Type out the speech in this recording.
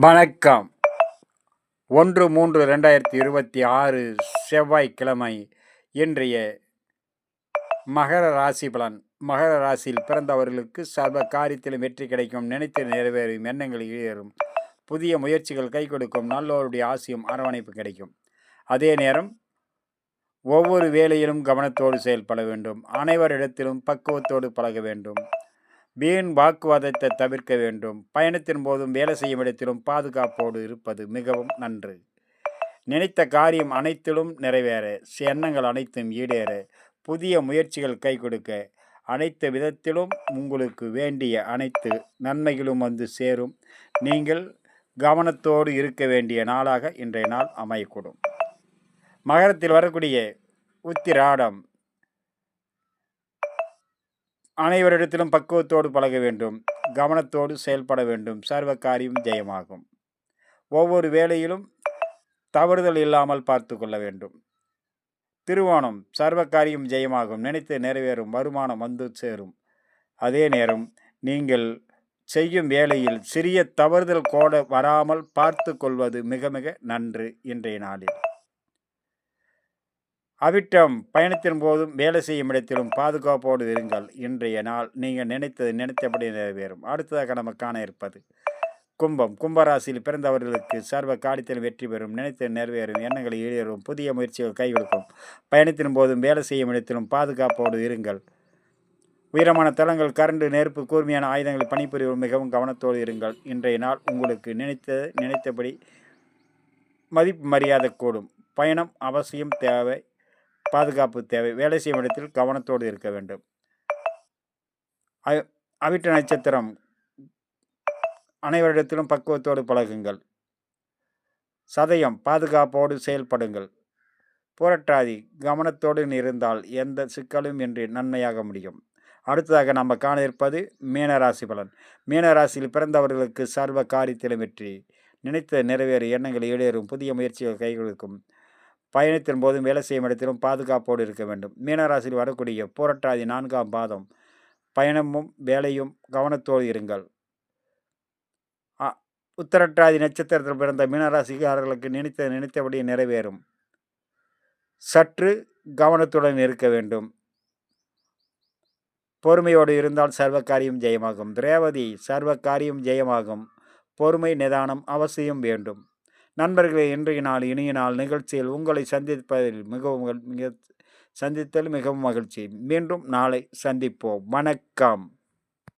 வணக்கம். 1/3/2026 செவ்வாய்க்கிழமை. இன்றைய மகர ராசி பலன். மகர ராசியில் பிறந்தவர்களுக்கு சர்வ காரியத்திலும் வெற்றி கிடைக்கும், நினைத்து நிறைவேறும், எண்ணங்கள் ஈடேறும், புதிய முயற்சிகள் கை கொடுக்கும், நல்லோருடைய ஆசியும் அரவணைப்பு கிடைக்கும். அதே நேரம் ஒவ்வொரு வேலையிலும் கவனத்தோடு செயல்பட வேண்டும். அனைவரிடத்திலும் பக்குவத்தோடு பழக வேண்டும். வீண் வாக்குவாதத்தை தவிர்க்க வேண்டும். பயணத்தின் போதும் வேலை செய்யும் இடத்திலும் பாதுகாப்போடு இருப்பது மிகவும் நன்று. நினைத்த காரியம் அனைத்திலும் நிறைவேற, எண்ணங்கள் அனைத்தும் ஈடேற, புதிய முயற்சிகள் கை கொடுக்க, அனைத்து விதத்திலும் உங்களுக்கு வேண்டிய அனைத்து நன்மைகளும் வந்து சேரும். நீங்கள் கவனத்தோடு இருக்க வேண்டிய நாளாக இன்றைய நாள் அமையக்கூடும். மகரத்தில் வரக்கூடிய உத்திராடம். அனைவரிடத்திலும் பக்குவத்தோடு பழக வேண்டும். கவனத்தோடு செயல்பட வேண்டும். சர்வ காரியம் ஜெயமாகும். ஒவ்வொரு வேளையிலும் தவறுதல் இல்லாமல் பார்த்து கொள்ள வேண்டும். திருவோணம். சர்வ காரியம் ஜெயமாகும், நினைத்து நிறைவேறும், வருமானம் வந்து சேரும். அதே நேரம் நீங்கள் செய்யும் வேளையில் சிறிய தவறுதல் கூட வராமல் பார்த்து கொள்வது மிக மிக நன்று இன்றைய நாளில். அவிட்டம். பயணத்தின் போதும் வேலை செய்யும் இடத்திலும் பாதுகாப்போடு இருங்கள். இன்றைய நாள் நீங்கள் நினைத்தபடி நிறைவேறும். அடுத்ததாக நம்ம காண இருப்பது கும்பம். கும்பராசியில் பிறந்தவர்களுக்கு சர்வ காரியத்தில் வெற்றி பெறும், நினைத்து நிறைவேறும், எண்ணங்களை ஈடேறும், புதிய முயற்சிகள் கை கொடுக்கும். பயணத்தின் போதும் வேலை செய்யும் இடத்திலும் பாதுகாப்போடு இருங்கள். உயரமான தளங்கள், கரண்டு, நெருப்பு, கூர்மையான ஆயுதங்களை பணிபுரியும் மிகவும் கவனத்தோடு இருங்கள். இன்றைய நாள் உங்களுக்கு நினைத்தபடி மதிப்பு மரியாதை கூடும். பயணம் அவசியம் தேவை, பாதுகாப்பு தேவை. வேலை செய்யும் இடத்தில் கவனத்தோடு இருக்க வேண்டும். அவிட்ட நட்சத்திரம். அனைவரிடத்திலும் பக்குவத்தோடு பழகுங்கள். சதயம். பாதுகாப்போடு செயல்படுங்கள். புரட்டாதி. கவனத்தோடு இருந்தால் எந்த சிக்கலும் இன்றி நன்மையாக முடியும். அடுத்ததாக நம்ம காண இருப்பது மீனராசி பலன். மீனராசியில் பிறந்தவர்களுக்கு சர்வ காரியத்திலும் வெற்றி, நினைத்த நிறைவேறு, எண்ணங்கள் ஈடேறும், புதிய முயற்சிகள் கை கொடுக்கும். பயணத்தின் போதும் வேலை செய்யும் இடத்திலும் பாதுகாப்போடு இருக்க வேண்டும். மீனராசியில் வரக்கூடிய புரட்டாதி 4ஆம் பாதம். பயணமும் வேலையும் கவனத்தோடு இருங்கள். உத்திரட்டாதி நட்சத்திரத்தில் பிறந்த மீனராசிக்காரர்களுக்கு நினைத்தபடி நிறைவேறும். சற்று கவனத்துடன் இருக்க வேண்டும். பொறுமையோடு இருந்தால் சர்வ காரியம் ஜெயமாகும். ரேவதி. சர்வ காரியம் ஜெயமாகும், பொறுமை நிதானம் அவசியம் வேண்டும். நண்பர்களே, இன்றைய நாள் இனிய நாள் நிகழ்ச்சியில் உங்களை சந்தித்ததில் மிகவும் மகிழ்ச்சி. மீண்டும் நாளை சந்திப்போம். வணக்கம்.